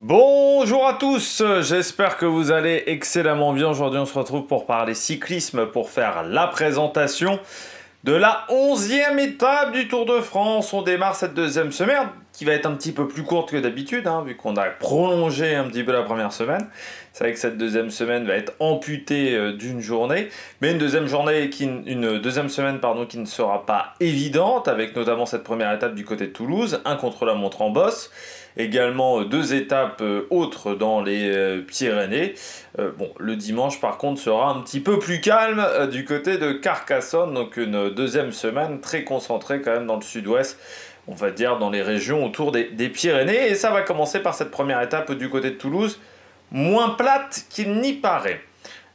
Bonjour à tous, j'espère que vous allez excellemment bien. Aujourd'hui on se retrouve pour parler cyclisme, pour faire la présentation de la 11e étape du Tour de France. On démarre cette deuxième semaine qui va être un petit peu plus courte que d'habitude, vu qu'on a prolongé un petit peu la première semaine. C'est vrai que cette deuxième semaine va être amputée d'une journée, mais une deuxième semaine qui ne sera pas évidente, avec notamment cette première étape du côté de Toulouse, un contre-la-montre en Bosse, également deux étapes autres dans les Pyrénées. Le dimanche par contre sera un petit peu plus calme du côté de Carcassonne, donc une deuxième semaine très concentrée quand même dans le sud-ouest, on va dire dans les régions autour des Pyrénées, et ça va commencer par cette première étape du côté de Toulouse, moins plate qu'il n'y paraît.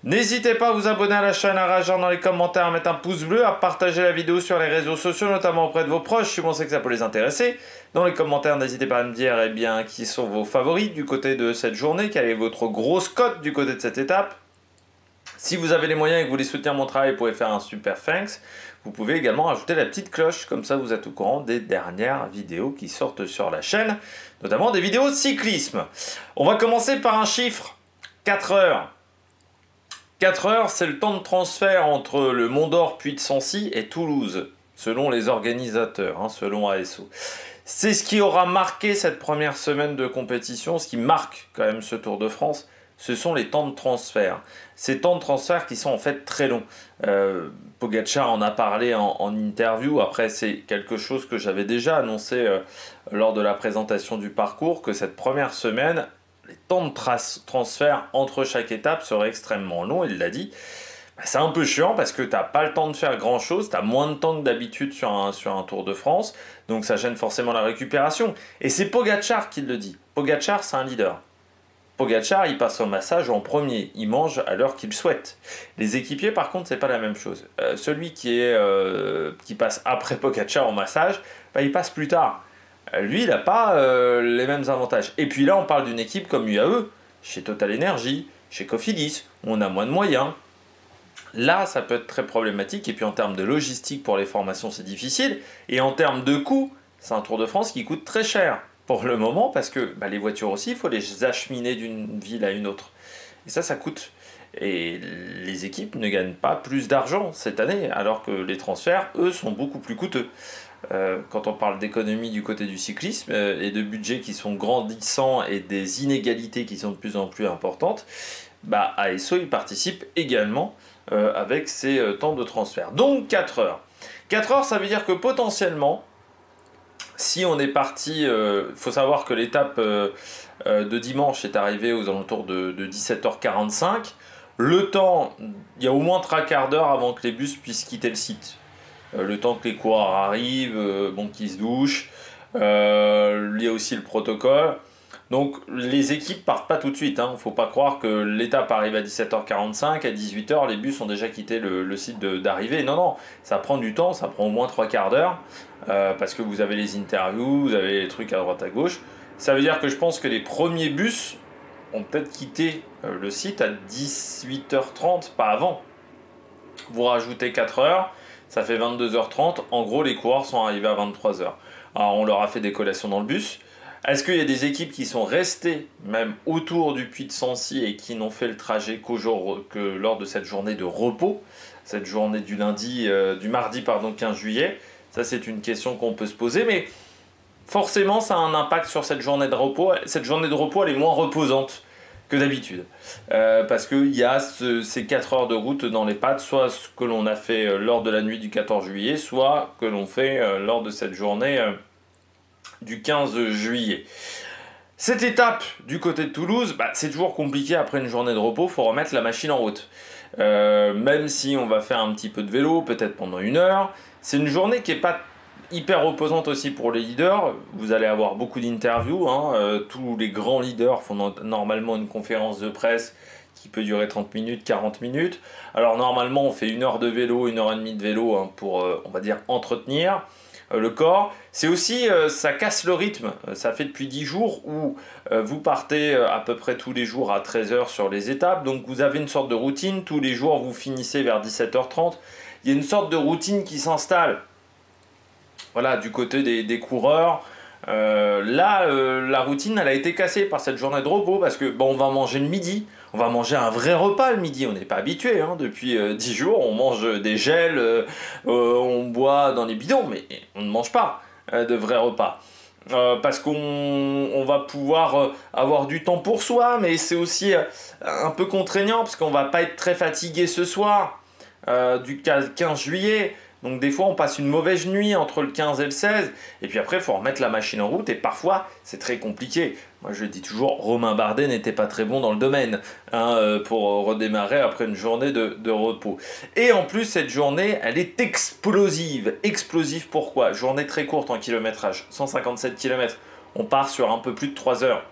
N'hésitez pas à vous abonner à la chaîne, à réagir dans les commentaires, à mettre un pouce bleu, à partager la vidéo sur les réseaux sociaux, notamment auprès de vos proches, si vous pensez que ça peut les intéresser. Dans les commentaires, n'hésitez pas à me dire qui sont vos favoris du côté de cette journée, quelle est votre grosse cote du côté de cette étape. Si vous avez les moyens et que vous voulez soutenir mon travail, vous pouvez faire un super thanks. Vous pouvez également rajouter la petite cloche, comme ça vous êtes au courant des dernières vidéos qui sortent sur la chaîne, notamment des vidéos de cyclisme. On va commencer par un chiffre, 4 heures. 4 heures, c'est le temps de transfert entre le Mont d'Or, Puy de Sancy et Toulouse, selon les organisateurs, selon ASO. C'est ce qui aura marqué cette première semaine de compétition, ce qui marque quand même ce Tour de France, ce sont les temps de transfert. Ces temps de transfert qui sont en fait très longs. Pogacar en a parlé en interview, après c'est quelque chose que j'avais déjà annoncé lors de la présentation du parcours, que cette première semaine, les temps de transfert entre chaque étape seraient extrêmement longs, il l'a dit. C'est un peu chiant parce que tu n'as pas le temps de faire grand chose, tu as moins de temps que d'habitude sur un Tour de France, donc ça gêne forcément la récupération. Et c'est Pogacar qui le dit. Pogacar, c'est un leader. Pogacar, il passe au massage en premier, il mange à l'heure qu'il souhaite. Les équipiers, par contre, c'est pas la même chose. Celui qui passe après Pogacar au massage, il passe plus tard. Lui, il n'a pas les mêmes avantages. Et puis là, on parle d'une équipe comme UAE, chez Total Energy, chez Cofidis, où on a moins de moyens. Là, ça peut être très problématique. Et puis en termes de logistique pour les formations, c'est difficile. Et en termes de coût, c'est un Tour de France qui coûte très cher pour le moment, parce que les voitures aussi, il faut les acheminer d'une ville à une autre. Et ça coûte. Et les équipes ne gagnent pas plus d'argent cette année, alors que les transferts, eux, sont beaucoup plus coûteux. Quand on parle d'économie du côté du cyclisme et de budgets qui sont grandissants et des inégalités qui sont de plus en plus importantes, ASO il participe également avec ces temps de transfert. Donc 4 heures. 4 heures, ça veut dire que potentiellement, si on est parti, faut savoir que l'étape de dimanche est arrivée aux alentours de 17h45. Le temps, il y a au moins 3/4 d'heure avant que les bus puissent quitter le site. Le temps que les coureurs arrivent, qu'ils se douchent. Il y a aussi le protocole. Donc les équipes partent pas tout de suite. Il ne faut pas croire que l'étape arrive à 17h45, à 18h, les bus ont déjà quitté le site d'arrivée. Non, ça prend du temps, ça prend au moins 3/4 d'heure. Parce que vous avez les interviews, vous avez les trucs à droite à gauche. Ça veut dire que je pense que les premiers bus ont peut-être quitté le site à 18h30, pas avant. Vous rajoutez 4 heures. Ça fait 22h30. En gros, les coureurs sont arrivés à 23h. Alors, on leur a fait des collations dans le bus. Est-ce qu'il y a des équipes qui sont restées même autour du Puy de Sancy et qui n'ont fait le trajet que lors de cette journée de repos, cette journée du mardi 15 juillet? Ça, c'est une question qu'on peut se poser, mais forcément, ça a un impact sur cette journée de repos. Cette journée de repos, elle est moins reposante que d'habitude. Parce qu'il y a ces 4 heures de route dans les pattes, soit ce que l'on a fait lors de la nuit du 14 juillet, soit que l'on fait lors de cette journée du 15 juillet. Cette étape du côté de Toulouse, c'est toujours compliqué après une journée de repos, il faut remettre la machine en route. Même si on va faire un petit peu de vélo, peut-être pendant 1 heure, c'est une journée qui n'est pas hyper reposante aussi pour les leaders. Vous allez avoir beaucoup d'interviews. Tous les grands leaders font normalement une conférence de presse qui peut durer 30 minutes, 40 minutes. Alors normalement, on fait 1 heure de vélo, 1 heure et demie de vélo pour, on va dire, entretenir le corps. C'est aussi, ça casse le rythme. Ça fait depuis 10 jours où vous partez à peu près tous les jours à 13h sur les étapes. Donc vous avez une sorte de routine. Tous les jours, vous finissez vers 17h30. Il y a une sorte de routine qui s'installe. Voilà, du côté des coureurs, La routine, elle a été cassée par cette journée de repos parce que bon, on va manger le midi, on va manger un vrai repas le midi. On n'est pas habitué, hein, depuis 10 jours, on mange des gels, on boit dans les bidons, mais on ne mange pas de vrais repas. Parce qu'on va pouvoir avoir du temps pour soi, mais c'est aussi un peu contraignant parce qu'on va pas être très fatigué ce soir du 15 juillet. Donc des fois on passe une mauvaise nuit entre le 15 et le 16 et puis après il faut remettre la machine en route et parfois c'est très compliqué. Moi je dis toujours, Romain Bardet n'était pas très bon dans le domaine hein, pour redémarrer après une journée de repos. Et en plus cette journée elle est explosive. Explosive pourquoi? Journée très courte en kilométrage, 157 km. On part sur un peu plus de 3 heures.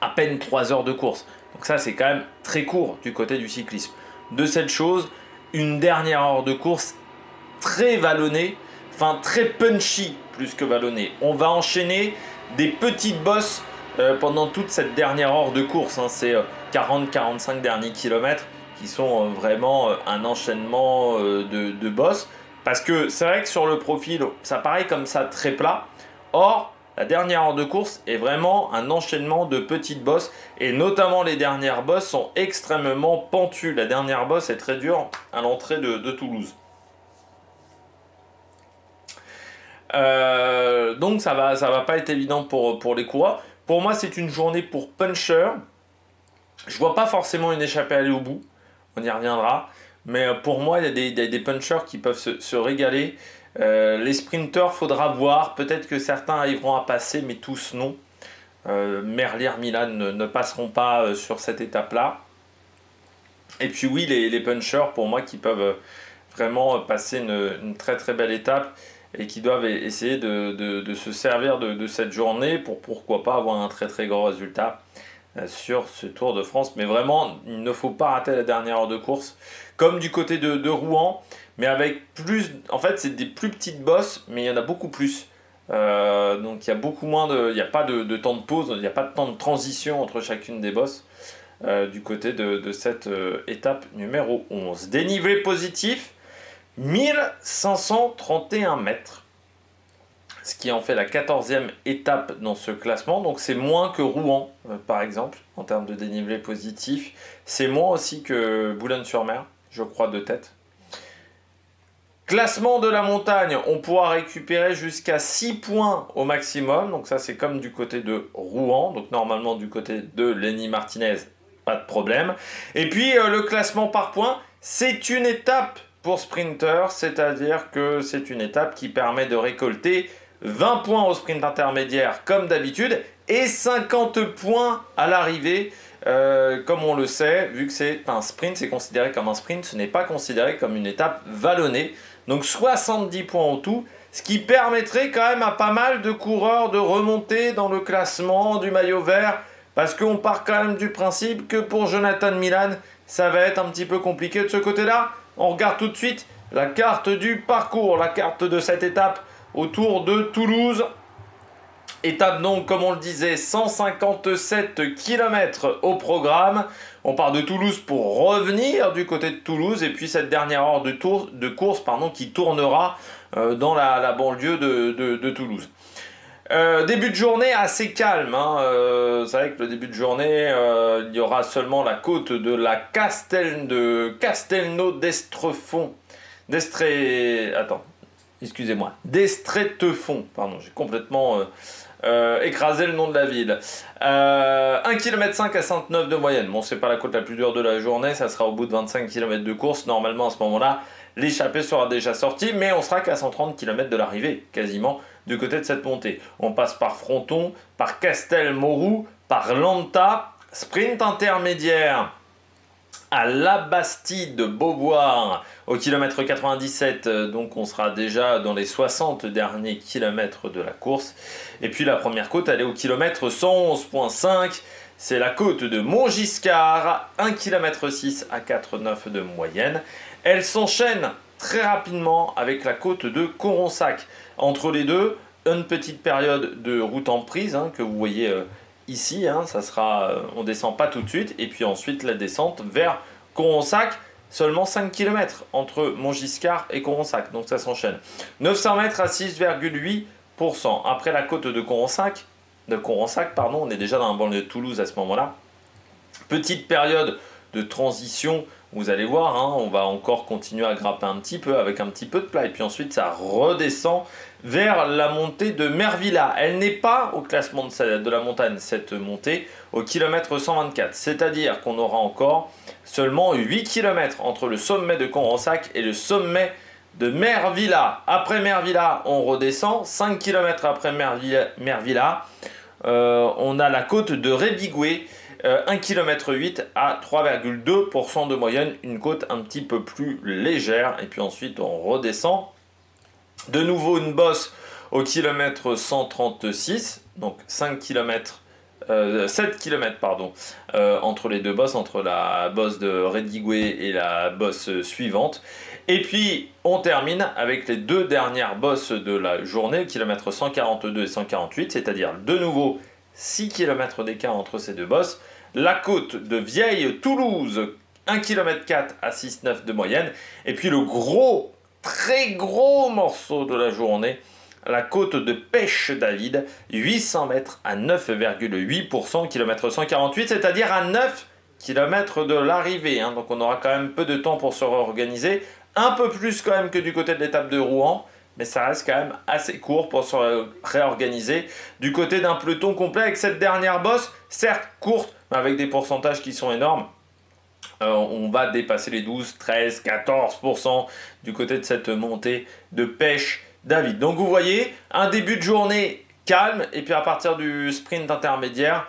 À peine 3 heures de course. Donc ça c'est quand même très court du côté du cyclisme. De cette chose, une dernière heure de course très vallonné, enfin très punchy plus que vallonné. On va enchaîner des petites bosses pendant toute cette dernière heure de course. Hein. C'est 40-45 derniers kilomètres qui sont vraiment un enchaînement de bosses. Parce que c'est vrai que sur le profil, ça paraît comme ça très plat. Or, la dernière heure de course est vraiment un enchaînement de petites bosses. Et notamment les dernières bosses sont extrêmement pentues. La dernière bosse est très dure à l'entrée de Toulouse. Donc ça va pas être évident pour les coureurs. Pour moi c'est une journée pour puncher. Je vois pas forcément une échappée aller au bout, on y reviendra. Mais pour moi il y a des punchers qui peuvent se régaler. Les sprinters faudra voir, peut-être que certains arriveront à passer mais tous non. Merlier, Milan ne passeront pas sur cette étape là. Et puis oui les punchers pour moi qui peuvent vraiment passer une très très belle étape et qui doivent essayer de se servir de cette journée pour pourquoi pas avoir un très très gros résultat sur ce Tour de France. Mais vraiment, il ne faut pas rater la dernière heure de course, comme du côté de Rouen, mais avec plus... En fait, c'est des plus petites bosses, mais il y en a beaucoup plus. Donc il y a beaucoup moins il n'y a pas de temps de pause, il n'y a pas de temps de transition entre chacune des bosses du côté de cette étape numéro 11. Dénivelé positif, 1531 mètres, ce qui en fait la 14e étape dans ce classement. Donc c'est moins que Rouen, par exemple, en termes de dénivelé positif. C'est moins aussi que Boulogne-sur-Mer, je crois, de tête. Classement de la montagne, on pourra récupérer jusqu'à 6 points au maximum. Donc ça, c'est comme du côté de Rouen. Donc normalement, du côté de Lenny Martinez, pas de problème. Et puis, le classement par points, c'est une étape pour sprinter, c'est-à-dire que c'est une étape qui permet de récolter 20 points au sprint intermédiaire comme d'habitude et 50 points à l'arrivée. Comme on le sait, vu que c'est un sprint, c'est considéré comme un sprint, ce n'est pas considéré comme une étape vallonnée. Donc 70 points en tout, ce qui permettrait quand même à pas mal de coureurs de remonter dans le classement du maillot vert, parce qu'on part quand même du principe que pour Jonathan Milan, ça va être un petit peu compliqué de ce côté-là. On regarde tout de suite la carte du parcours, la carte de cette étape autour de Toulouse. Étape donc, comme on le disait, 157 km au programme. On part de Toulouse pour revenir du côté de Toulouse. Et puis cette dernière heure de course qui tournera dans la banlieue de Toulouse. Début de journée assez calme. Hein. C'est vrai que le début de journée, il y aura seulement la côte de la Castelnau d'Estrefond. d'Estrétefond. Pardon, j'ai complètement écrasé le nom de la ville. 1,5 km à 109 de moyenne. Bon, c'est pas la côte la plus dure de la journée, ça sera au bout de 25 km de course. Normalement, à ce moment-là, l'échappée sera déjà sortie, mais on sera qu'à 130 km de l'arrivée, quasiment, du côté de cette montée. On passe par Fronton, par Castelmourou, par Lanta, sprint intermédiaire à la Bastide de Beauvoir au kilomètre 97, donc on sera déjà dans les 60 derniers kilomètres de la course. Et puis la première côte, elle est au kilomètre 111,5, c'est la côte de Montgiscard, 1,6 km à 4,9 de moyenne. Elle s'enchaîne très rapidement avec la côte de Coronsac. Entre les deux, une petite période de route en prise que vous voyez ici, ça sera, on descend pas tout de suite, et puis ensuite la descente vers Coronsac, seulement 5 km entre Montgiscard et Coronsac, donc ça s'enchaîne. 900 mètres à 6,8 Après la côte de Coronsac, pardon, on est déjà dans la banlieue de Toulouse à ce moment-là. Petite période de transition, vous allez voir, hein, on va encore continuer à grimper un petit peu avec un petit peu de plat. Et puis ensuite, ça redescend vers la montée de Mervilla. Elle n'est pas au classement de la montagne, cette montée, au kilomètre 124. C'est-à-dire qu'on aura encore seulement 8 km entre le sommet de Coronsac et le sommet de Mervilla. Après Mervilla, on redescend. 5 km après Mervilla, on a la côte de Rébigoué. 1,8 km à 3,2% de moyenne, une côte un petit peu plus légère. Et puis ensuite, on redescend. De nouveau, une bosse au kilomètre 136, donc 7 km pardon, entre les deux bosses, entre la bosse de Rébigoué et la bosse suivante. Et puis, on termine avec les deux dernières bosses de la journée, kilomètre 142 et 148, c'est-à-dire de nouveau 6 km d'écart entre ces deux bosses. La côte de Vieille Toulouse, 1,4 km à 6,9 de moyenne. Et puis le gros, très gros morceau de la journée, la côte de Pêche David, 800 mètres à 9,8%, kilomètre 148, c'est-à-dire à 9 km de l'arrivée. Hein. Donc on aura quand même peu de temps pour se réorganiser. Un peu plus quand même que du côté de l'étape de Rouen. Mais ça reste quand même assez court pour se réorganiser du côté d'un peloton complet avec cette dernière bosse, certes courte, mais avec des pourcentages qui sont énormes. On va dépasser les 12, 13, 14% du côté de cette montée de Pêche David. Donc vous voyez, un début de journée calme, et puis à partir du sprint intermédiaire,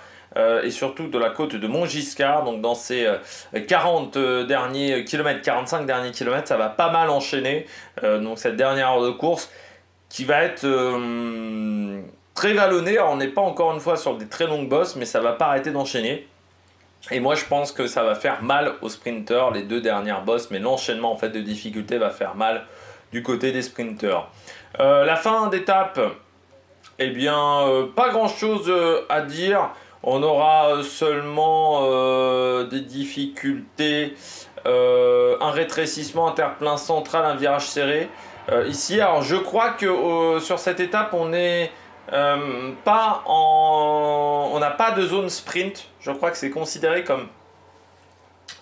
et surtout de la côte de Montgiscard, donc dans ces 40 derniers kilomètres, 45 derniers kilomètres, ça va pas mal enchaîner. Donc cette dernière heure de course qui va être très vallonnée. Alors on n'est pas encore une fois sur des très longues bosses, mais ça va pas arrêter d'enchaîner. Et moi je pense que ça va faire mal aux sprinteurs, les deux dernières bosses, mais l'enchaînement en fait de difficulté va faire mal du côté des sprinteurs. La fin d'étape, eh bien pas grand chose à dire. On aura seulement des difficultés, un rétrécissement interplein central, un virage serré. Ici, alors je crois que sur cette étape, on n'est pas on n'a pas de zone sprint. Je crois que c'est considéré comme...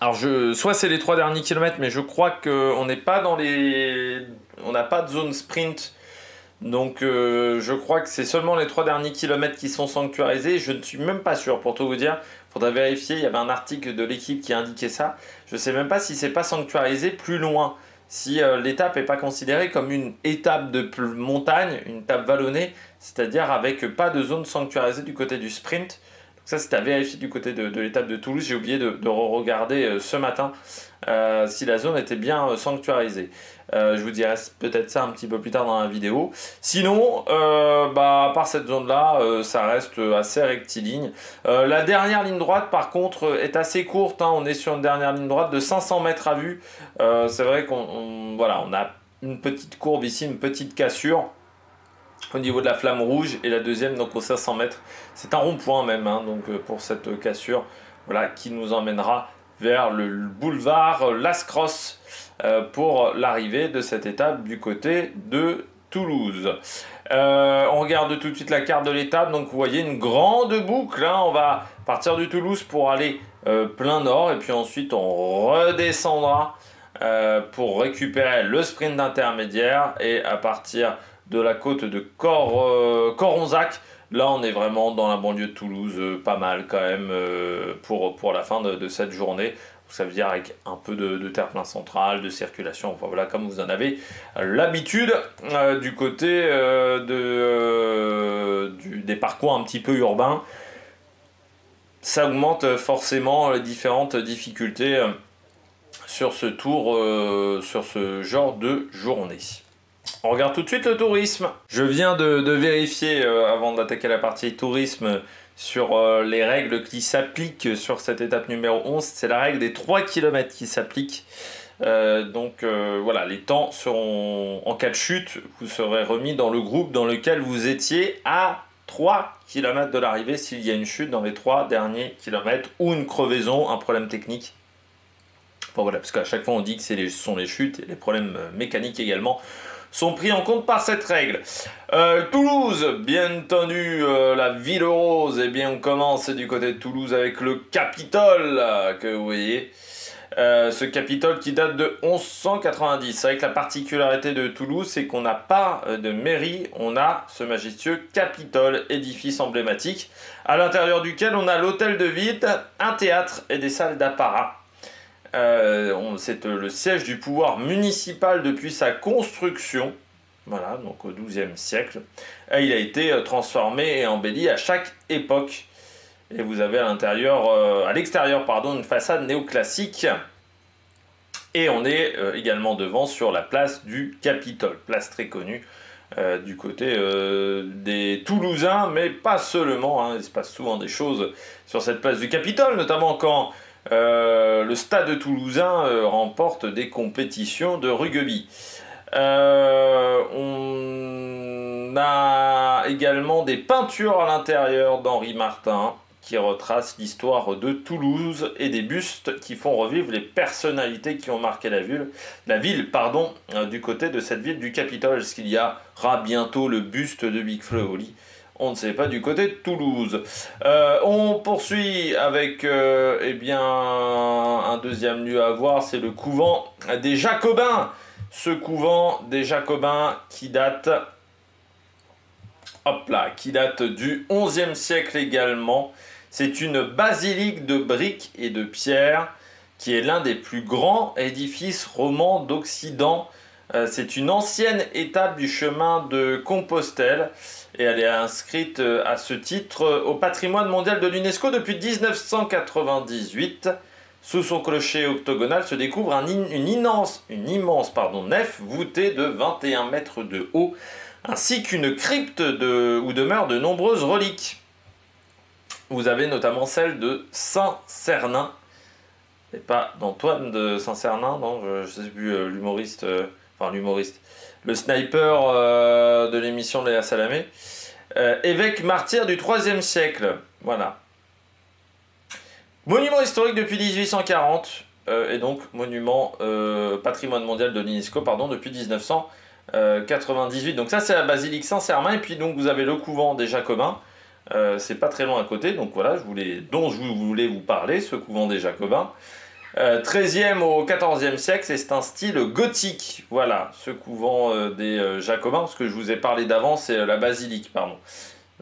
Alors soit c'est les 3 derniers kilomètres, mais je crois qu'on n'est pas dans les... On n'a pas de zone sprint. Donc je crois que c'est seulement les 3 derniers kilomètres qui sont sanctuarisés. Je ne suis même pas sûr, pour tout vous dire. Il faudra vérifier, il y avait un article de l'équipe qui indiquait ça. Je ne sais même pas si c'est pas sanctuarisé plus loin. Si l'étape n'est pas considérée comme une étape de montagne, une étape vallonnée, c'est-à-dire avec pas de zone sanctuarisée du côté du sprint. Donc ça, c'est à vérifier du côté de l'étape de Toulouse. J'ai oublié de regarder ce matin si la zone était bien sanctuarisée. Je vous dirai peut-être ça un petit peu plus tard dans la vidéo. Sinon, à part cette zone-là, ça reste assez rectiligne. La dernière ligne droite, par contre, est assez courte. Hein. On est sur une dernière ligne droite de 500 mètres à vue. C'est vrai qu'on a une petite courbe ici, une petite cassure au niveau de la flamme rouge. Et la deuxième, donc aux 500 mètres, c'est un rond-point même. Hein, donc pour cette cassure, voilà, qui nous emmènera vers le boulevard Las-Crosse pour l'arrivée de cette étape du côté de Toulouse. On regarde tout de suite la carte de l'étape. Donc vous voyez une grande boucle. Hein. On va partir du Toulouse pour aller plein nord. Et puis ensuite on redescendra pour récupérer le sprint intermédiaire. Et à partir de la côte de Coronsac, là, on est vraiment dans la banlieue de Toulouse, pas mal quand même pour la fin de cette journée. Ça veut dire avec un peu de terre-plein central, de circulation, enfin voilà, comme vous en avez l'habitude du côté des parcours un petit peu urbains. Ça augmente forcément les différentes difficultés sur ce tour, sur ce genre de journée. On regarde tout de suite le tourisme. Je viens de vérifier, avant d'attaquer la partie tourisme, sur les règles qui s'appliquent sur cette étape numéro 11. C'est la règle des 3 km qui s'applique. Voilà, les temps seront, en cas de chute, vous serez remis dans le groupe dans lequel vous étiez à 3 km de l'arrivée s'il y a une chute dans les 3 derniers kilomètres ou une crevaison, un problème technique. Enfin, voilà, parce qu'à chaque fois on dit que ce sont les chutes et les problèmes mécaniques également sont pris en compte par cette règle. Toulouse, bien entendu, la ville rose, et bien on commence du côté de Toulouse avec le Capitole, que vous voyez. Ce Capitole qui date de 1190. C'est vrai que la particularité de Toulouse, c'est qu'on n'a pas de mairie, on a ce majestueux Capitole, édifice emblématique, à l'intérieur duquel on a l'hôtel de ville, un théâtre et des salles d'apparat. C'est le siège du pouvoir municipal depuis sa construction, voilà, donc au XIIe siècle. Et il a été transformé et embelli à chaque époque. Et vous avez à l'extérieur, pardon, une façade néoclassique. Et on est également devant sur la place du Capitole, place très connue du côté des Toulousains, mais pas seulement. Hein, il se passe souvent des choses sur cette place du Capitole, notamment quand le stade toulousain remporte des compétitions de rugby. On a également des peintures à l'intérieur d'Henri Martin qui retracent l'histoire de Toulouse et des bustes qui font revivre les personnalités qui ont marqué la ville du côté de cette ville du Capitole. Est-ce qu'il y aura bientôt le buste de Big Flo et Oli? On ne sait pas du côté de Toulouse. On poursuit avec un deuxième lieu à voir, c'est le couvent des Jacobins. Ce couvent des Jacobins qui date du XIe siècle également. C'est une basilique de briques et de pierre qui est l'un des plus grands édifices romans d'Occident. C'est une ancienne étape du chemin de Compostelle et elle est inscrite à ce titre au patrimoine mondial de l'UNESCO depuis 1998. Sous son clocher octogonal se découvre une immense nef voûtée de 21 mètres de haut, ainsi qu'une crypte où demeurent de nombreuses reliques. Vous avez notamment celle de Saint-Cernin, et pas d'Antoine de Saint-Cernin, non, je ne sais plus, l'humoriste, le sniper de l'émission de Léa Salamé, évêque martyr du IIIe siècle, voilà. Monument historique depuis 1840, et donc monument patrimoine mondial de l'UNESCO, depuis 1998. Donc ça c'est la basilique Saint-Cernin, et puis donc vous avez le couvent des Jacobins, c'est pas très loin à côté, donc voilà, dont je voulais vous parler, ce couvent des Jacobins. 13e au 14e siècle, c'est un style gothique, voilà, ce couvent des Jacobins, ce que je vous ai parlé d'avant, c'est la basilique,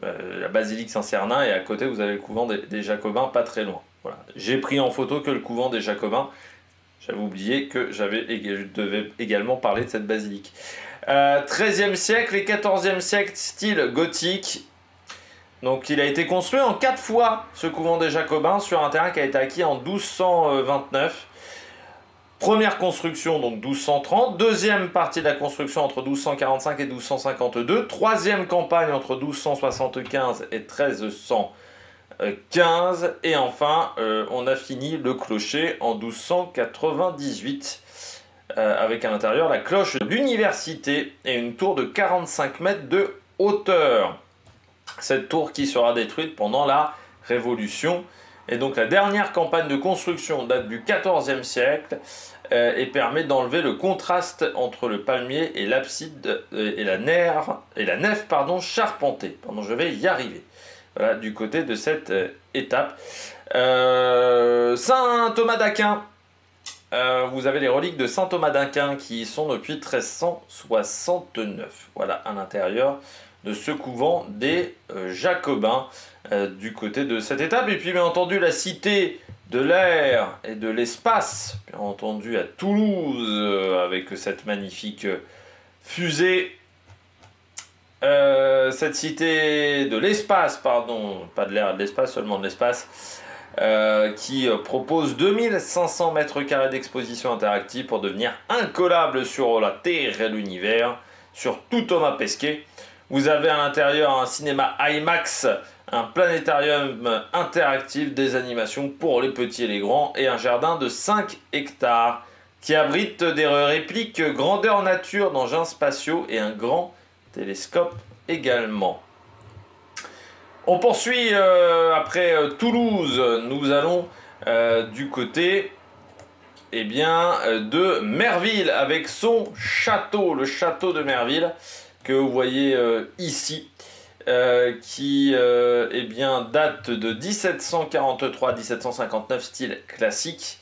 la basilique Saint-Cernin, et à côté vous avez le couvent des Jacobins, pas très loin. Voilà. J'ai pris en photo que le couvent des Jacobins. J'avais oublié que je devais également parler de cette basilique. 13e siècle et 14e siècle, style gothique. Donc il a été construit en 4 fois, ce couvent des Jacobins, sur un terrain qui a été acquis en 1229. Première construction, donc 1230. Deuxième partie de la construction entre 1245 et 1252. Troisième campagne entre 1275 et 1315. Et enfin, on a fini le clocher en 1298 avec à l'intérieur la cloche de l'université et une tour de 45 mètres de hauteur. Cette tour qui sera détruite pendant la Révolution. Et donc la dernière campagne de construction date du XIVe siècle et permet d'enlever le contraste entre le palmier et l'abside et la nef charpentée. Je vais y arriver. Voilà, du côté de cette étape. Saint Thomas d'Aquin. Vous avez les reliques de Saint Thomas d'Aquin qui sont depuis 1369. Voilà, à l'intérieur de ce couvent des Jacobins du côté de cette étape. Et puis, bien entendu, la cité de l'air et de l'espace, bien entendu, à Toulouse, avec cette magnifique fusée. Cette cité de l'espace, pardon, pas de l'air et de l'espace, seulement de l'espace, qui propose 2500 m² d'exposition interactive pour devenir incollable sur la Terre et l'univers, sur tout Thomas Pesquet. Vous avez à l'intérieur un cinéma IMAX, un planétarium interactif, des animations pour les petits et les grands, et un jardin de 5 hectares qui abrite des répliques grandeur nature d'engins spatiaux et un grand télescope également. On poursuit après Toulouse, nous allons du côté eh bien, de Merville avec son château, le château de Merville que vous voyez ici, qui eh bien, date de 1743-1759, style classique.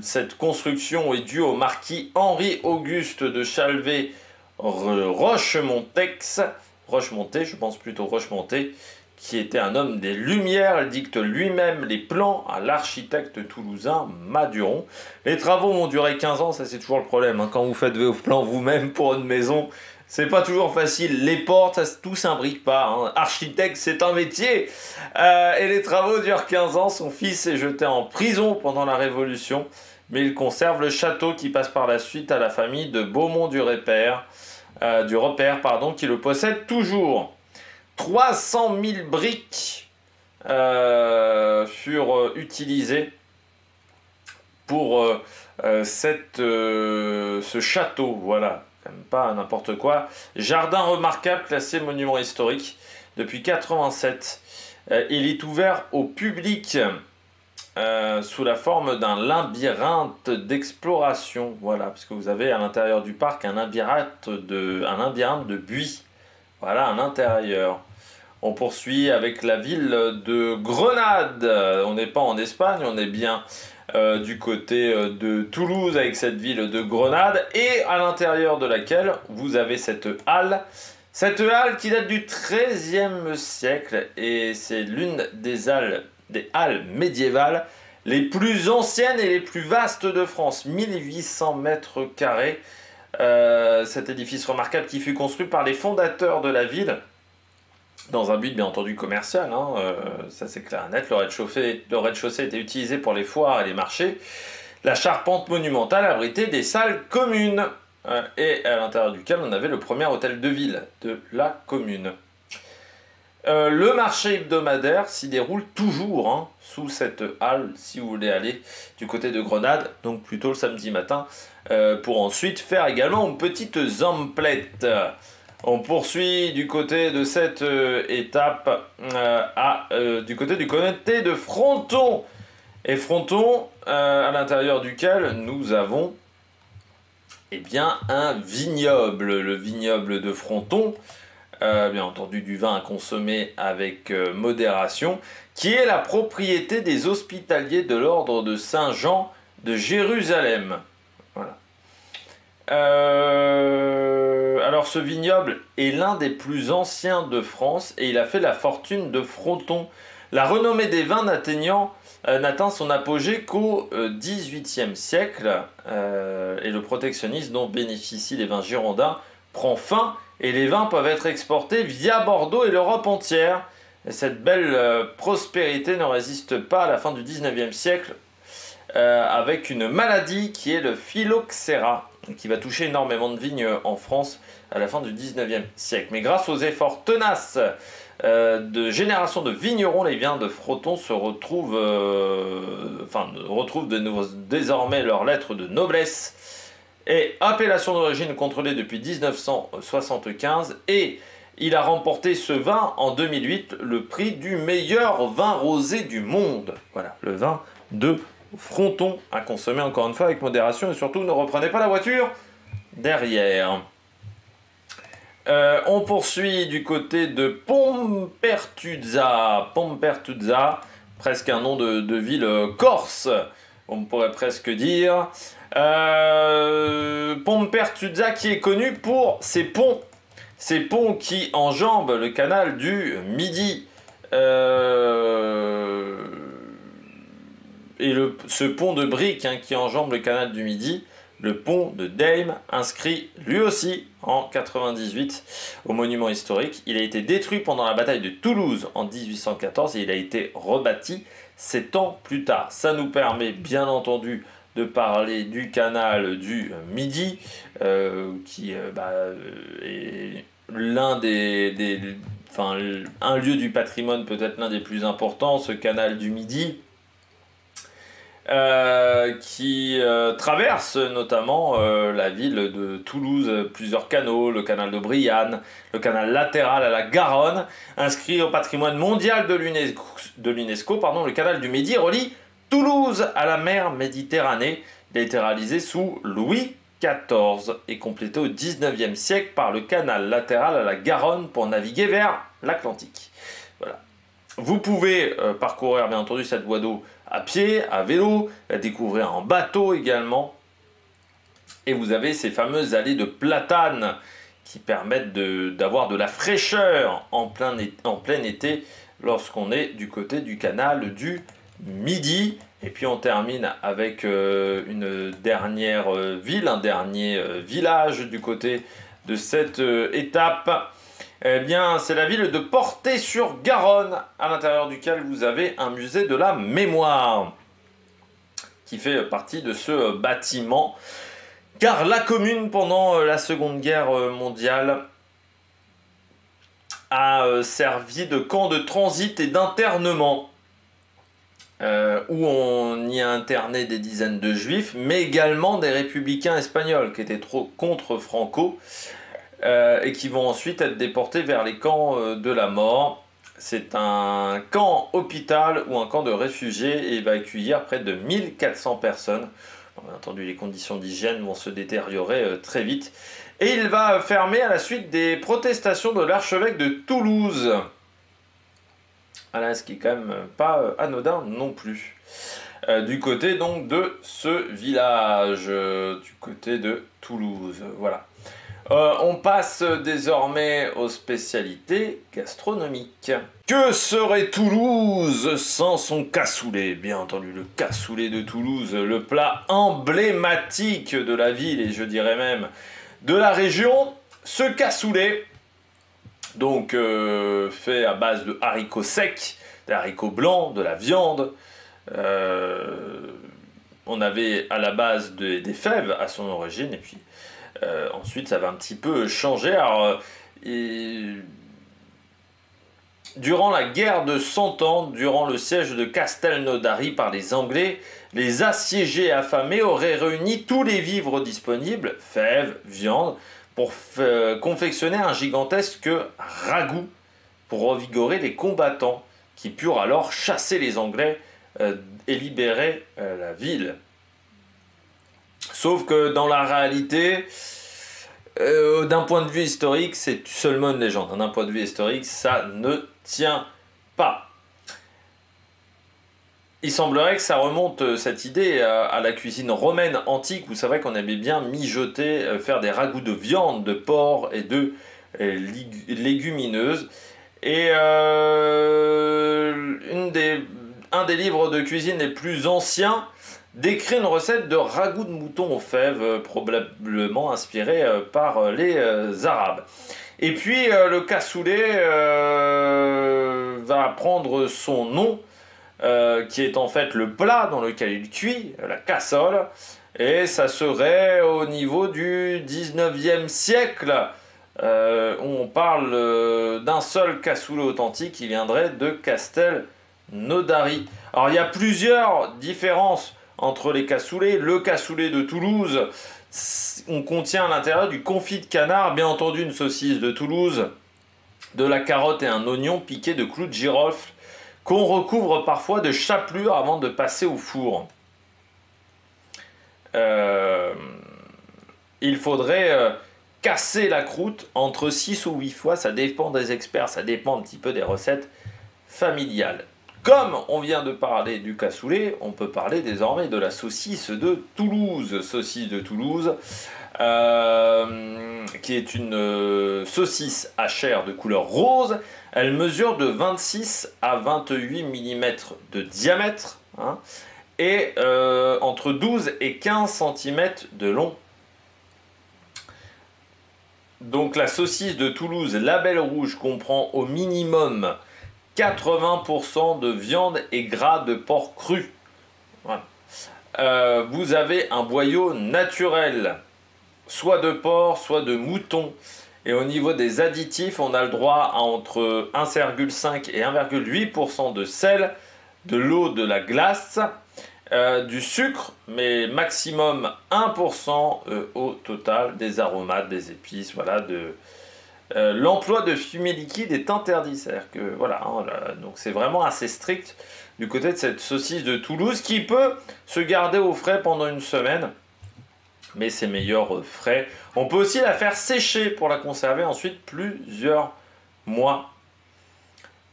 Cette construction est due au marquis Henri-Auguste de Chalvet Rochemontex, Rochemonté, je pense plutôt Rochemonté, qui était un homme des Lumières. Il dicte lui-même les plans à l'architecte toulousain Maduron. Les travaux vont durer 15 ans, ça c'est toujours le problème, hein. Quand vous faites vos plans vous-même pour une maison, c'est pas toujours facile. Les portes, tout s'imbrique pas, hein. Architecte, c'est un métier. Et les travaux durent 15 ans. Son fils est jeté en prison pendant la Révolution, mais il conserve le château qui passe par la suite à la famille de Beaumont du Repère, qui le possède toujours. 300 000 briques furent utilisées pour ce château, voilà, quand même pas n'importe quoi. Jardin remarquable, classé monument historique depuis 87. Il est ouvert au public sous la forme d'un labyrinthe d'exploration, voilà, parce que vous avez à l'intérieur du parc un labyrinthe de buis, voilà, un intérieur. On poursuit avec la ville de Grenade. On n'est pas en Espagne, on est bien du côté de Toulouse avec cette ville de Grenade, et à l'intérieur de laquelle vous avez cette halle. Cette halle qui date du XIIIe siècle, et c'est l'une des halles médiévales les plus anciennes et les plus vastes de France. 1800 mètres carrés. Cet édifice remarquable qui fut construit par les fondateurs de la ville, dans un but bien entendu commercial, hein, ça c'est clair et net. Le rez-de-chaussée était utilisé pour les foires et les marchés. La charpente monumentale abritait des salles communes, et à l'intérieur duquel on avait le premier hôtel de ville de la commune. Le marché hebdomadaire s'y déroule toujours, hein, sous cette halle, si vous voulez aller du côté de Grenade, donc plutôt le samedi matin, pour ensuite faire également une petite zamplette. On poursuit du côté de cette étape du côté du comté de Fronton. Et Fronton, à l'intérieur duquel nous avons eh bien, un vignoble. Le vignoble de Fronton, bien entendu du vin à consommer avec modération, qui est la propriété des hospitaliers de l'ordre de Saint-Jean de Jérusalem. Voilà. Alors ce vignoble est l'un des plus anciens de France et il a fait la fortune de Fronton. La renommée des vins n'atteint son apogée qu'au XVIIIe siècle, et le protectionnisme dont bénéficient les vins girondins prend fin, et les vins peuvent être exportés via Bordeaux et l'Europe entière. Et cette belle prospérité ne résiste pas à la fin du XIXe siècle, avec une maladie qui est le phylloxéra, qui va toucher énormément de vignes en France à la fin du XIXe siècle. Mais grâce aux efforts tenaces de générations de vignerons, les vins de Fronton retrouvent désormais leur lettre de noblesse et appellation d'origine contrôlée depuis 1975, et il a remporté ce vin en 2008 le prix du meilleur vin rosé du monde. Voilà, le vin de Fronton à consommer encore une fois avec modération, et surtout ne reprenez pas la voiture derrière. On poursuit du côté de Pompertuzza. Pompertuzza, presque un nom de ville corse, on pourrait presque dire. Pompertuzza qui est connu pour ses ponts qui enjambent le canal du Midi. Et ce pont de briques, hein, qui enjambe le canal du Midi, le pont de Dame, inscrit lui aussi en 98 au monument historique. Il a été détruit pendant la bataille de Toulouse en 1814 et il a été rebâti 7 ans plus tard. Ça nous permet bien entendu de parler du canal du Midi, qui est l'un un lieu du patrimoine, peut-être l'un des plus importants, ce canal du Midi, qui traverse notamment la ville de Toulouse, plusieurs canaux, le canal de Brianne, le canal latéral à la Garonne, inscrit au patrimoine mondial de l'UNESCO, le canal du Midi relie Toulouse à la mer Méditerranée. Il a été réalisé sous Louis XIV et complété au XIXe siècle par le canal latéral à la Garonne pour naviguer vers l'Atlantique. Voilà. Vous pouvez parcourir bien entendu cette voie d'eau à pied, à vélo, la découvrir en bateau également. Et vous avez ces fameuses allées de platanes qui permettent d'avoir de la fraîcheur en plein été lorsqu'on est du côté du canal du Midi. Et puis on termine avec une dernière ville, un dernier village du côté de cette étape. Eh bien, c'est la ville de Portet-sur-Garonne, à l'intérieur duquel vous avez un musée de la mémoire qui fait partie de ce bâtiment. Car la commune, pendant la Seconde Guerre mondiale, a servi de camp de transit et d'internement, où on y a interné des dizaines de juifs, mais également des républicains espagnols qui étaient trop contre Franco, et qui vont ensuite être déportés vers les camps de la mort. C'est un camp hôpital ou un camp de réfugiés et il va accueillir près de 1400 personnes. Bien entendu, les conditions d'hygiène vont se détériorer très vite. Et il va fermer à la suite des protestations de l'archevêque de Toulouse. Voilà, ce qui est quand même pas anodin non plus. Du côté donc de ce village, du côté de Toulouse. Voilà. On passe désormais aux spécialités gastronomiques. Que serait Toulouse sans son cassoulet? Bien entendu, le cassoulet de Toulouse, le plat emblématique de la ville et je dirais même de la région. Ce cassoulet, donc fait à base de haricots secs, des haricots blancs, de la viande. On avait à la base des fèves à son origine et puis ensuite, ça va un petit peu changer. Alors, durant la guerre de 100 ans, durant le siège de Castelnaudary par les Anglais, les assiégés affamés auraient réuni tous les vivres disponibles, fèves, viande, pour confectionner un gigantesque ragoût pour revigorer les combattants qui purent alors chasser les Anglais et libérer la ville. Sauf que dans la réalité, d'un point de vue historique, c'est seulement une légende. D'un point de vue historique, ça ne tient pas. Il semblerait que ça remonte, cette idée, à la cuisine romaine antique, où c'est vrai qu'on aimait bien mijoter, faire des ragoûts de viande, de porc et de légumineuses. Et un des livres de cuisine les plus anciens décrit une recette de ragoût de mouton aux fèves, probablement inspirée par les Arabes. Et puis le cassoulet va prendre son nom, qui est en fait le plat dans lequel il cuit, la cassole, et ça serait au niveau du 19e siècle, où on parle d'un seul cassoulet authentique qui viendrait de Castelnaudary. Alors il y a plusieurs différences entre les cassoulets. Le cassoulet de Toulouse, on contient à l'intérieur du confit de canard, bien entendu une saucisse de Toulouse, de la carotte et un oignon piqué de clous de girofle, qu'on recouvre parfois de chapelure avant de passer au four. Il faudrait casser la croûte entre 6 ou 8 fois, ça dépend des experts, ça dépend un petit peu des recettes familiales. Comme on vient de parler du cassoulet, on peut parler désormais de la saucisse de Toulouse. Saucisse de Toulouse, qui est une saucisse à chair de couleur rose. Elle mesure de 26 à 28 mm de diamètre, hein, et entre 12 et 15 cm de long. Donc la saucisse de Toulouse Label Rouge comprend au minimum 80% de viande et gras de porc cru. Voilà. Vous avez un boyau naturel, soit de porc, soit de mouton. Et au niveau des additifs, on a le droit à entre 1,5 et 1,8% de sel, de l'eau, de la glace, du sucre, mais maximum 1% au total, des aromates, des épices, voilà, l'emploi de fumée liquide est interdit. C'est-à-dire que voilà, hein, donc c'est vraiment assez strict du côté de cette saucisse de Toulouse qui peut se garder au frais pendant une semaine, mais c'est meilleur frais. On peut aussi la faire sécher pour la conserver ensuite plusieurs mois.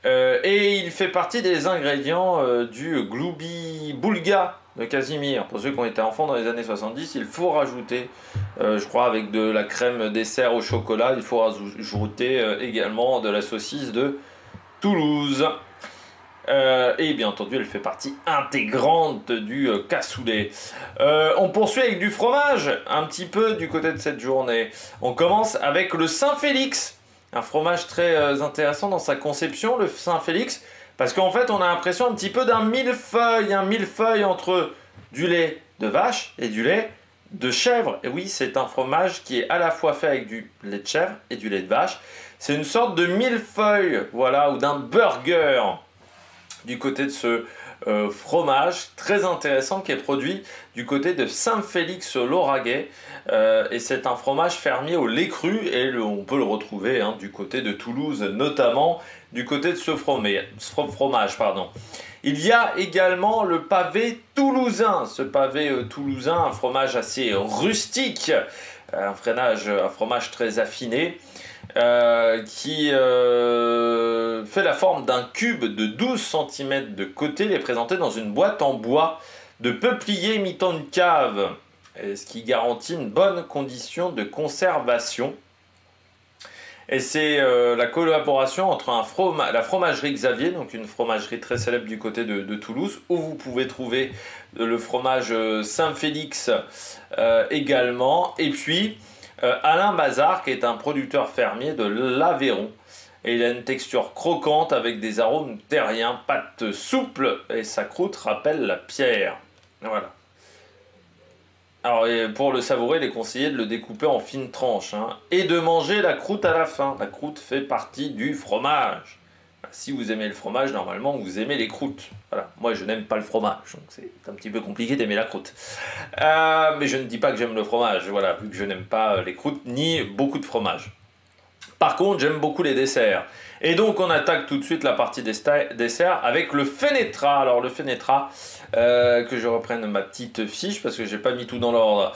Et il fait partie des ingrédients du Gloubi Boulga de Casimir. Pour ceux qui ont été enfants dans les années 70, il faut rajouter, je crois avec de la crème dessert au chocolat, il faut rajouter également de la saucisse de Toulouse. Et bien entendu, elle fait partie intégrante du cassoulet. On poursuit avec du fromage, un petit peu du côté de cette journée. On commence avec le Saint-Félix. Un fromage très intéressant dans sa conception, le Saint-Félix, parce qu'en fait, on a l'impression un petit peu d'un millefeuille entre du lait de vache et du lait de chèvre. Et oui, c'est un fromage qui est à la fois fait avec du lait de chèvre et du lait de vache. C'est une sorte de millefeuille, voilà, ou d'un burger du côté de ce fromage très intéressant qui est produit du côté de Saint-Félix-Lauragais. Et c'est un fromage fermier au lait cru et on peut le retrouver hein, du côté de Toulouse, notamment du côté de ce fromage. Pardon. Il y a également le pavé toulousain. Ce pavé toulousain, un fromage assez rustique, un fromage très affiné. Qui fait la forme d'un cube de 12 cm de côté. Il est présenté dans une boîte en bois de peuplier imitant une cave, ce qui garantit une bonne condition de conservation. Et c'est la collaboration entre la fromagerie Xavier, donc une fromagerie très célèbre du côté de Toulouse, où vous pouvez trouver le fromage Saint-Félix également, et puis Alain Bazar, qui est un producteur fermier de l'Aveyron. Et il a une texture croquante avec des arômes terriens, pâte souple, et sa croûte rappelle la pierre. Voilà. Alors, pour le savourer, il est conseillé de le découper en fines tranches, hein, et de manger la croûte à la fin. La croûte fait partie du fromage. Si vous aimez le fromage, normalement, vous aimez les croûtes. Voilà. Moi, je n'aime pas le fromage, donc c'est un petit peu compliqué d'aimer la croûte. Mais je ne dis pas que j'aime le fromage, voilà, vu que je n'aime pas les croûtes, ni beaucoup de fromage. Par contre, j'aime beaucoup les desserts. Et donc, on attaque tout de suite la partie desserts avec le Fenetra. Alors, le Fenetra, que je reprenne ma petite fiche parce que j'ai pas mis tout dans l'ordre.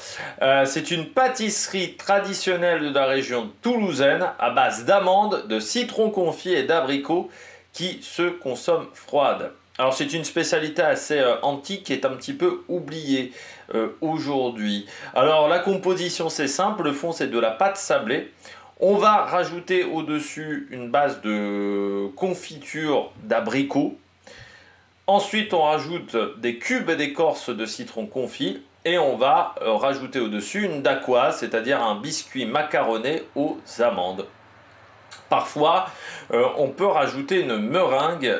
C'est une pâtisserie traditionnelle de la région toulousaine à base d'amandes, de citron confit et d'abricots qui se consomme froide. Alors c'est une spécialité assez antique qui est un petit peu oubliée aujourd'hui. Alors la composition c'est simple, le fond c'est de la pâte sablée. On va rajouter au-dessus une base de confiture d'abricots. Ensuite on rajoute des cubes d'écorce de citron confit. Et on va rajouter au-dessus une dacquoise, c'est-à-dire un biscuit macaroné aux amandes. Parfois, on peut rajouter une meringue,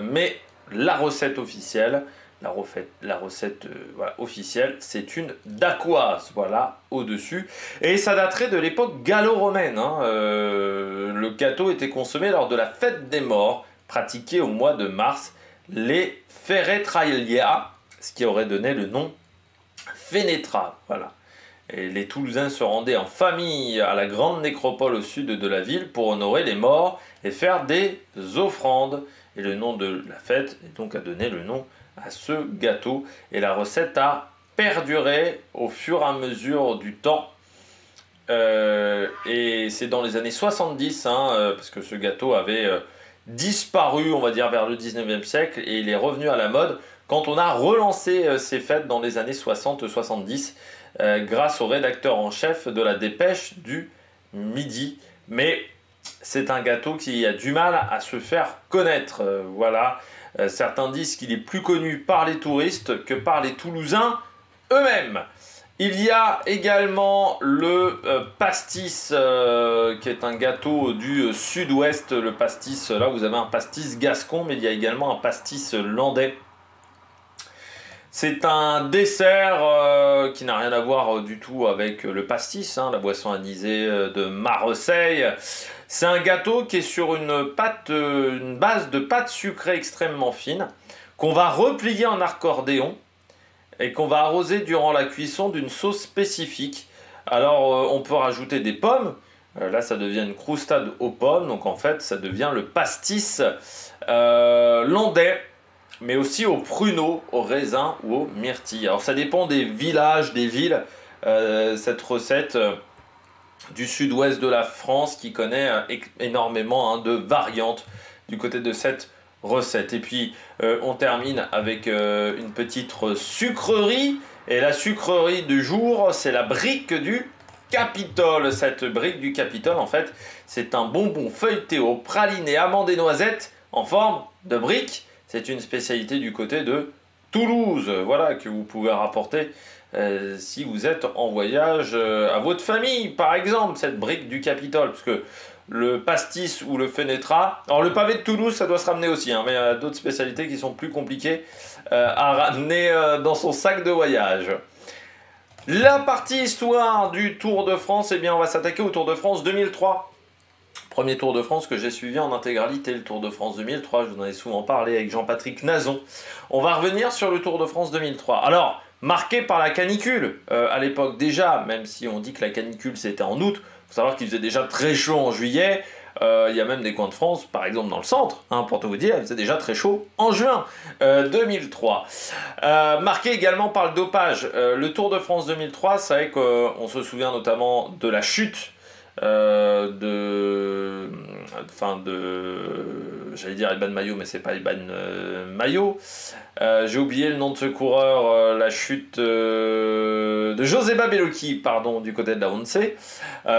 mais la recette officielle, voilà, officielle, c'est une dacquoise, voilà, au-dessus. Et ça daterait de l'époque gallo-romaine. Hein. Le gâteau était consommé lors de la fête des morts, pratiquée au mois de mars, les Feretralia, ce qui aurait donné le nom Fenetra, voilà. Et les Toulousains se rendaient en famille à la grande nécropole au sud de la ville pour honorer les morts et faire des offrandes. Et le nom de la fête est donc a donné le nom à ce gâteau. Et la recette a perduré au fur et à mesure du temps. Et c'est dans les années 70, hein, parce que ce gâteau avait disparu, on va dire, vers le 19e siècle. Et il est revenu à la mode quand on a relancé ces fêtes dans les années 60-70. Grâce au rédacteur en chef de la Dépêche du Midi. Mais c'est un gâteau qui a du mal à se faire connaître. Voilà. Certains disent qu'il est plus connu par les touristes que par les Toulousains eux-mêmes. Il y a également le pastis, qui est un gâteau du sud-ouest. Le pastis, là vous avez un pastis gascon, mais il y a également un pastis landais. C'est un dessert qui n'a rien à voir du tout avec le pastis, hein, la boisson anisée de Marseille. C'est un gâteau qui est sur une base de pâte sucrée extrêmement fine, qu'on va replier en accordéon et qu'on va arroser durant la cuisson d'une sauce spécifique. Alors on peut rajouter des pommes, Là, ça devient une croustade aux pommes. Donc, en fait, ça devient le pastis landais, mais aussi aux pruneaux, aux raisins ou aux myrtilles. Alors, ça dépend des villages, des villes. Cette recette du sud-ouest de la France qui connaît énormément de variantes du côté de cette recette. Et puis, on termine avec une petite sucrerie. Et la sucrerie du jour, c'est la brique du Capitole. Cette brique du Capitole, en fait, c'est un bonbon feuilleté aux pralines et amandes et noisettes en forme de brique. C'est une spécialité du côté de Toulouse, voilà, que vous pouvez rapporter si vous êtes en voyage à votre famille, par exemple, cette brique du Capitole, parce que le pastis ou le fenetra, alors le pavé de Toulouse, ça doit se ramener aussi, hein, mais il y a d'autres spécialités qui sont plus compliquées à ramener dans son sac de voyage. La partie histoire du Tour de France, eh bien on va s'attaquer au Tour de France 2003. Premier Tour de France que j'ai suivi en intégralité, le Tour de France 2003, je vous en ai souvent parlé avec Jean-Patrick Nazon. On va revenir sur le Tour de France 2003. Alors, marqué par la canicule, à l'époque déjà, même si on dit que la canicule c'était en août, il faut savoir qu'il faisait déjà très chaud en juillet. Il y a même des coins de France, par exemple dans le centre, hein, pour tout vous dire, il faisait déjà très chaud en juin 2003. Marqué également par le dopage. Le Tour de France 2003, c'est vrai qu'on se souvient notamment de la chute j'allais dire Eban Mayo, mais c'est pas Eban Mayo. J'ai oublié le nom de ce coureur, la chute de Joseba Bellocchi, pardon, du côté de la Once,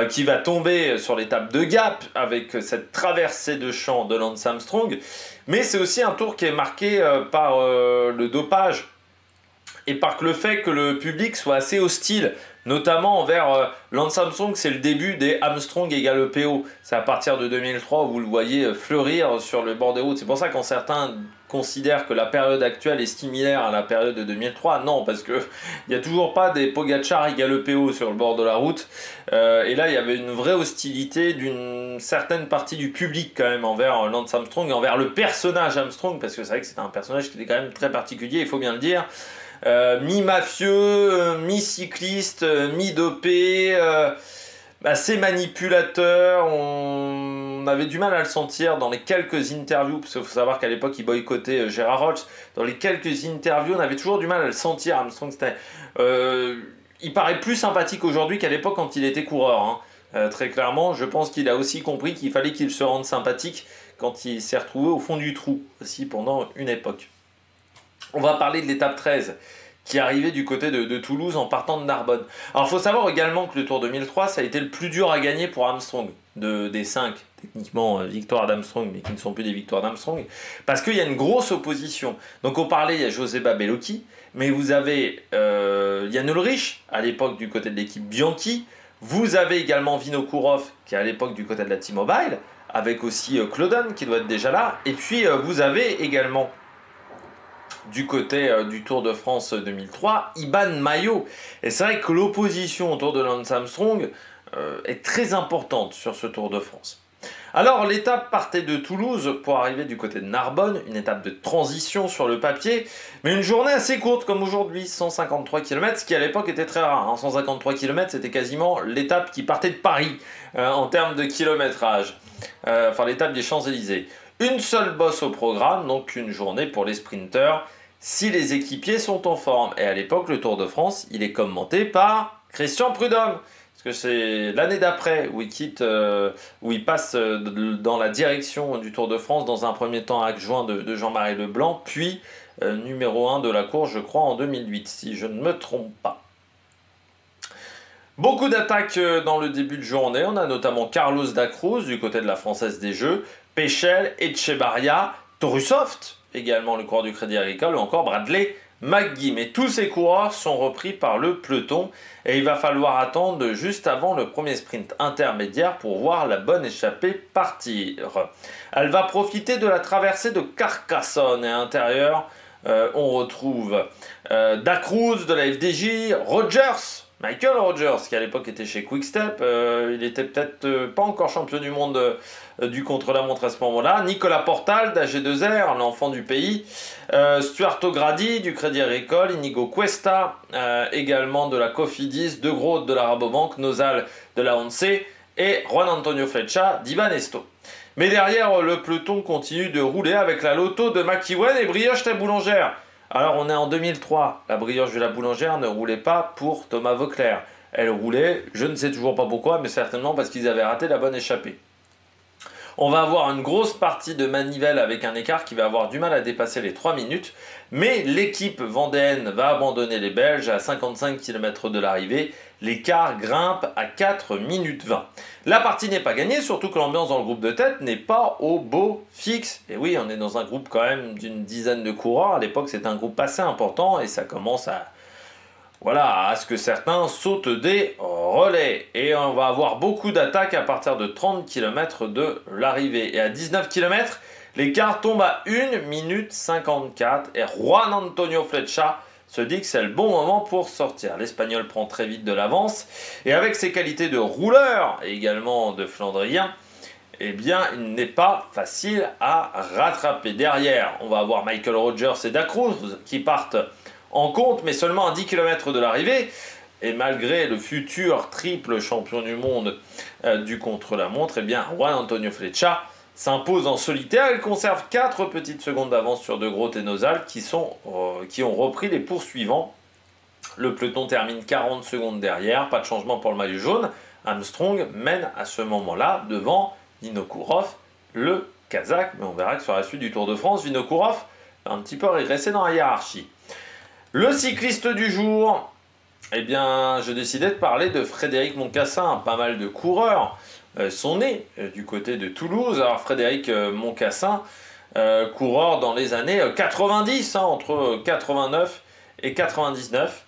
qui va tomber sur l'étape de Gap avec cette traversée de champ de Lance Armstrong. Mais c'est aussi un tour qui est marqué par le dopage et par le fait que le public soit assez hostile, notamment envers Lance Armstrong. C'est le début des Armstrong égale PO. C'est à partir de 2003 où vous le voyez fleurir sur le bord des routes. C'est pour ça que quand certains considèrent que la période actuelle est similaire à la période de 2003, non, parce qu'il n'y a toujours pas des Pogacar égale PO sur le bord de la route. Et là, il y avait une vraie hostilité d'une certaine partie du public quand même envers Lance Armstrong et envers le personnage Armstrong, parce que c'est vrai que c'était un personnage qui était quand même très particulier, il faut bien le dire. Mi-mafieux, mi-cycliste, mi-dopé, assez manipulateur. On avait du mal à le sentir dans les quelques interviews, parce qu'il faut savoir qu'à l'époque il boycottait Gérard Roche. Dans les quelques interviews, on avait toujours du mal à le sentir. Armstrong, il paraît plus sympathique aujourd'hui qu'à l'époque quand il était coureur, hein. Très clairement, je pense qu'il a aussi compris qu'il fallait qu'il se rende sympathique quand il s'est retrouvé au fond du trou, aussi pendant une époque. On va parler de l'étape 13 qui arrivait du côté de Toulouse en partant de Narbonne. Alors il faut savoir également que le Tour 2003, ça a été le plus dur à gagner pour Armstrong, des 5 techniquement victoires d'Armstrong, mais qui ne sont plus des victoires d'Armstrong, parce qu'il y a une grosse opposition. Donc on parlait, il y a Joseba Bellocchi, mais vous avez Jan Ullrich, à l'époque du côté de l'équipe Bianchi, vous avez également Vinokourov, qui est à l'époque du côté de la T-Mobile, avec aussi Claudon, qui doit être déjà là, et puis vous avez également du côté du Tour de France 2003, Eban Mayo. Et c'est vrai que l'opposition autour de Lance Armstrong est très importante sur ce Tour de France. Alors l'étape partait de Toulouse pour arriver du côté de Narbonne, une étape de transition sur le papier, mais une journée assez courte comme aujourd'hui, 153 km, ce qui à l'époque était très rare. Hein. 153 km, c'était quasiment l'étape qui partait de Paris en termes de kilométrage, enfin l'étape des Champs-Élysées. Une seule bosse au programme, donc une journée pour les sprinteurs, si les équipiers sont en forme. Et à l'époque, le Tour de France, il est commenté par Christian Prudhomme. Parce que c'est l'année d'après où il passe dans la direction du Tour de France, dans un premier temps adjoint de Jean-Marie Leblanc, puis numéro 1 de la course, je crois, en 2008, si je ne me trompe pas. Beaucoup d'attaques dans le début de journée. On a notamment Carlos da Cruz du côté de la Française des Jeux, Péchel, Etchebarria, Torusoft, également le coureur du Crédit Agricole, ou encore Bradley McGee. Mais tous ces coureurs sont repris par le peloton et il va falloir attendre juste avant le premier sprint intermédiaire pour voir la bonne échappée partir. Elle va profiter de la traversée de Carcassonne et à l'intérieur, on retrouve Da Cruz de la FDJ, Michael Rogers, qui à l'époque était chez Quick-Step, il était peut-être pas encore champion du monde du contre-la-montre à ce moment-là. Nicolas Portal d'AG2R, l'enfant du pays. Stuart O'Grady du Crédit Agricole. Inigo Cuesta, également de la Cofidis. De Groot de la Rabobank. Nozal de la Once. et Juan Antonio Flecha d'Ibanesto. Mais derrière, le peloton continue de rouler avec la Lotto de McEwen et Brioche la Boulangère. Alors on est en 2003, la Brioche de la Boulangère ne roulait pas pour Thomas Voeckler. Elle roulait, je ne sais toujours pas pourquoi, mais certainement parce qu'ils avaient raté la bonne échappée. On va avoir une grosse partie de manivelle avec un écart qui va avoir du mal à dépasser les 3 minutes. Mais l'équipe vendéenne va abandonner les Belges à 55 km de l'arrivée. L'écart grimpe à 4 minutes 20. La partie n'est pas gagnée, surtout que l'ambiance dans le groupe de tête n'est pas au beau fixe. Et oui, on est dans un groupe quand même d'une dizaine de coureurs. À l'époque, c'est un groupe assez important et ça commence à... Voilà, à ce que certains sautent des relais. Et on va avoir beaucoup d'attaques à partir de 30 km de l'arrivée. Et à 19 km, l'écart tombe à 1 minute 54. Et Juan Antonio Flecha se dit que c'est le bon moment pour sortir. L'Espagnol prend très vite de l'avance. Et avec ses qualités de rouleur et également de flandrien, eh bien, il n'est pas facile à rattraper. Derrière, on va avoir Michael Rogers et Da Cruz qui partent en compte, mais seulement à 10 km de l'arrivée. Et malgré le futur triple champion du monde du contre-la-montre, eh bien, Juan Antonio Flecha s'impose en solitaire. Il conserve 4 petites secondes d'avance sur De Groot et Nozal qui ont repris les poursuivants. Le peloton termine 40 secondes derrière, pas de changement pour le maillot jaune. Armstrong mène à ce moment-là devant Vinokourov, le Kazakh. Mais on verra que sur la suite du Tour de France, Vinokourov va un petit peu régresser dans la hiérarchie. Le cycliste du jour, eh bien, je décidais de parler de Frédéric Moncassin. Pas mal de coureurs sont nés du côté de Toulouse. Alors Frédéric Moncassin, coureur dans les années 90, entre 89 et 99,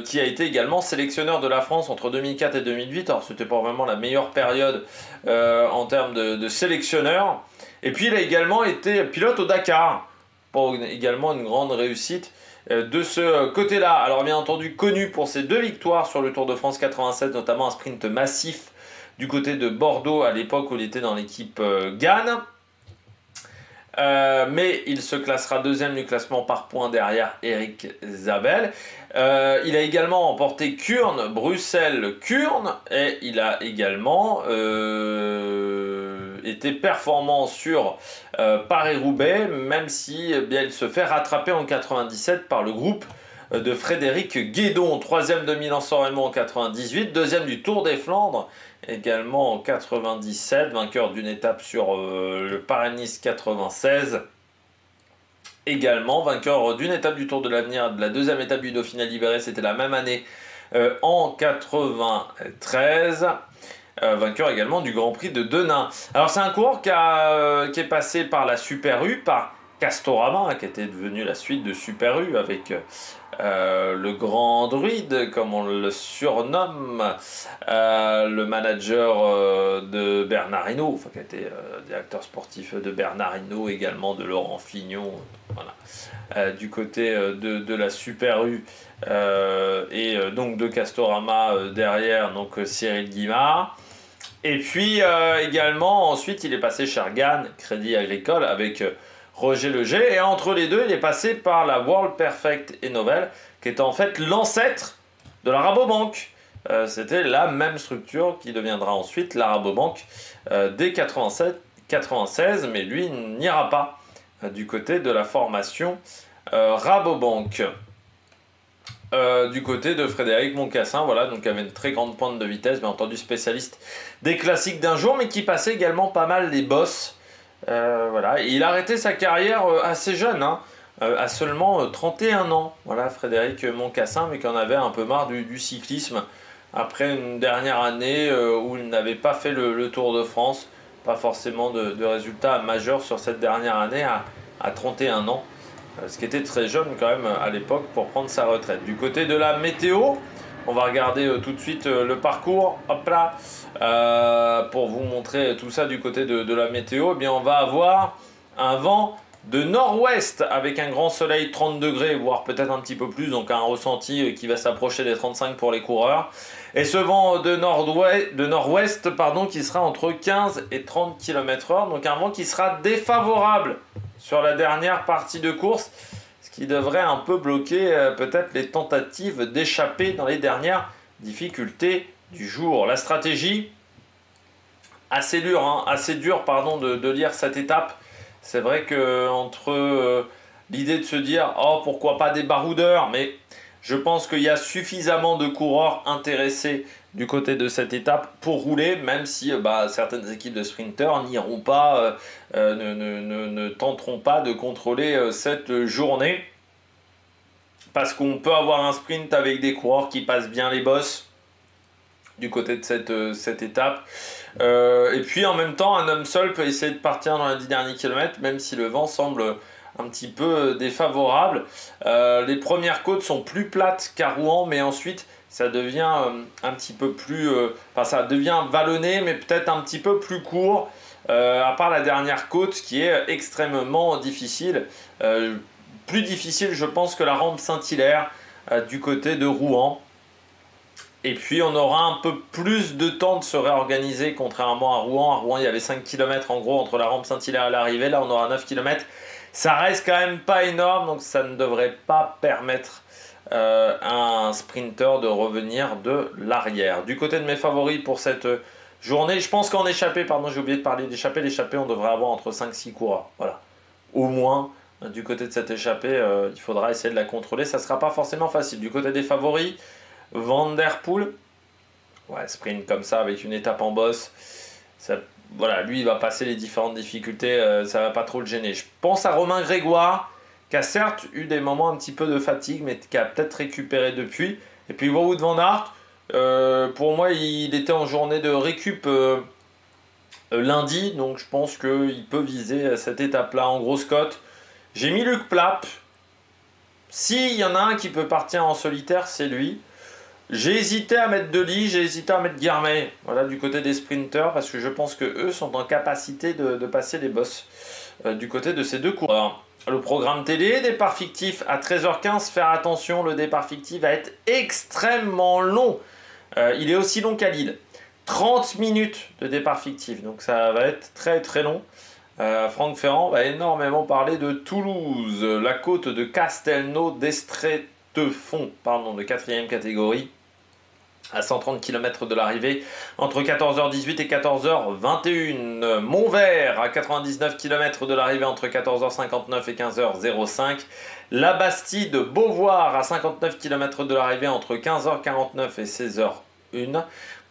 qui a été également sélectionneur de la France entre 2004 et 2008. Alors c'était pas vraiment la meilleure période en termes de sélectionneur. Et puis il a également été pilote au Dakar, pour également une grande réussite de ce côté-là. Alors bien entendu connu pour ses 2 victoires sur le Tour de France 87, notamment un sprint massif du côté de Bordeaux à l'époque où il était dans l'équipe Gann. Mais il se classera 2e du classement par points derrière Eric Zabel. Il a également remporté Kuurne, Bruxelles, Kuurne, et il a également été performant sur Paris-Roubaix, même si bien, il se fait rattraper en 97 par le groupe de Frédéric Guédon, 3e de Milan-San Remo en 98, 2e du Tour des Flandres également en 97, vainqueur d'une étape sur le Paris-Nice 96, également vainqueur d'une étape du Tour de l'Avenir, de la 2e étape du Dauphiné Libéré, c'était la même année en 93. Vainqueur également du Grand Prix de Denain. Alors c'est un coureur qui est passé par la Super U, par Castorama, qui était devenu la suite de Super U avec le grand druide, comme on le surnomme, le manager de Bernard Hinault, enfin qui était directeur sportif de Bernard Hinault, également de Laurent Fignon, voilà, du côté de la Super U, et donc de Castorama derrière, donc Cyril Guimard. Et puis également, ensuite, il est passé chez Gann, Crédit Agricole, avec Roger Leger. Et entre les deux, il est passé par la World Perfect et Novel, qui est en fait l'ancêtre de la Rabobank. C'était la même structure qui deviendra ensuite la Rabobank dès 96, mais lui n'ira pas du côté de la formation Rabobank. Du côté de Frédéric Moncassin, voilà, donc avait une très grande pointe de vitesse, bien entendu spécialiste des classiques d'un jour, mais qui passait également pas mal les bosses. Voilà. Et il a arrêté sa carrière assez jeune, hein, à seulement 31 ans. Voilà, Frédéric Moncassin, mais qui en avait un peu marre du cyclisme après une dernière année où il n'avait pas fait le Tour de France. Pas forcément de résultats majeurs sur cette dernière année à 31 ans. Ce qui était très jeune quand même à l'époque pour prendre sa retraite. Du côté de la météo, on va regarder tout de suite le parcours, hop là, pour vous montrer tout ça du côté de la météo. Eh bien, on va avoir un vent de nord-ouest avec un grand soleil, 30 degrés, voire peut-être un petit peu plus, donc un ressenti qui va s'approcher des 35 pour les coureurs. Et ce vent de nord-ouest, qui sera entre 15 et 30 km/h, donc un vent qui sera défavorable sur la dernière partie de course, ce qui devrait un peu bloquer peut-être les tentatives d'échapper dans les dernières difficultés du jour. La stratégie, assez dur, hein, assez dur pardon, de lire cette étape. C'est vrai que entre l'idée de se dire oh pourquoi pas des baroudeurs, mais je pense qu'il y a suffisamment de coureurs intéressés du côté de cette étape pour rouler, même si certaines équipes de sprinteurs n'iront pas, ne tenteront pas de contrôler cette journée. Parce qu'on peut avoir un sprint avec des coureurs qui passent bien les bosses du côté de cette étape. Et puis en même temps, un homme seul peut essayer de partir dans les 10 derniers kilomètres, même si le vent semble un petit peu défavorable. Les premières côtes sont plus plates qu'à Rouen, mais ensuite ça devient un petit peu plus... ça devient vallonné, mais peut-être un petit peu plus court, à part la dernière côte qui est extrêmement difficile. Plus difficile, je pense, que la rampe Saint-Hilaire du côté de Rouen. Et puis on aura un peu plus de temps de se réorganiser contrairement à Rouen. À Rouen, il y avait 5 km en gros entre la rampe Saint-Hilaire et l'arrivée. Là, on aura 9 km. Ça reste quand même pas énorme, donc ça ne devrait pas permettre à un sprinter de revenir de l'arrière. Du côté de mes favoris pour cette journée, je pense qu'en échappée, pardon, j'ai oublié de parler d'échappée. L'échappée, on devrait avoir entre 5-6 coureurs. Voilà, au moins. Du côté de cette échappée, il faudra essayer de la contrôler. Ça ne sera pas forcément facile. Du côté des favoris, Van Der Poel, ouais, sprint comme ça avec une étape en bosse. Voilà, lui, il va passer les différentes difficultés. Ça ne va pas trop le gêner. Je pense à Romain Grégoire, qui a certes eu des moments un petit peu de fatigue, mais qui a peut-être récupéré depuis. Et puis Wout van Aert, pour moi, il était en journée de récup lundi. Donc je pense qu'il peut viser cette étape-là en grosse cote. J'ai mis Luc Plapp. S'il y en a un qui peut partir en solitaire, c'est lui. J'ai hésité à mettre Dely, j'ai hésité à mettre Guermey, voilà, du côté des sprinters, parce que je pense qu'eux sont en capacité de passer les bosses du côté de ces deux coureurs. Le programme télé, départ fictif à 13h15, faire attention, le départ fictif va être extrêmement long. Il est aussi long qu'à Lille. 30 minutes de départ fictif, donc ça va être très très long. Franck Ferrand va énormément parler de Toulouse, la côte de Castelnau d'Estrétefond, pardon, de 4e catégorie, à 130 km de l'arrivée, entre 14h18 et 14h21. Montvert, à 99 km de l'arrivée, entre 14h59 et 15h05. La Bastide, Beauvoir, à 59 km de l'arrivée, entre 15h49 et 16h01.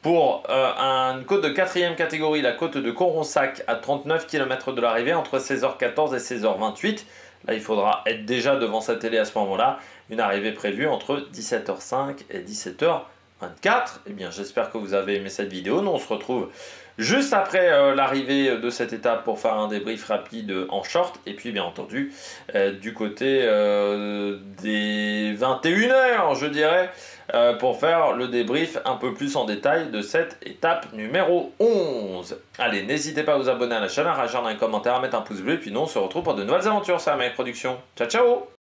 Pour une côte de 4e catégorie, la côte de Coronsac à 39 km de l'arrivée, entre 16h14 et 16h28. Là, il faudra être déjà devant sa télé à ce moment-là. Une arrivée prévue entre 17h05 et 17h24. Eh bien, j'espère que vous avez aimé cette vidéo. Nous, on se retrouve juste après l'arrivée de cette étape pour faire un débrief rapide en short. Et puis, bien entendu, du côté des 21h, je dirais, pour faire le débrief un peu plus en détail de cette étape numéro 11. Allez, n'hésitez pas à vous abonner à la chaîne, à réagir dans les commentaires, à mettre un pouce bleu, et puis nous on se retrouve pour de nouvelles aventures sur la Production. Ciao ciao!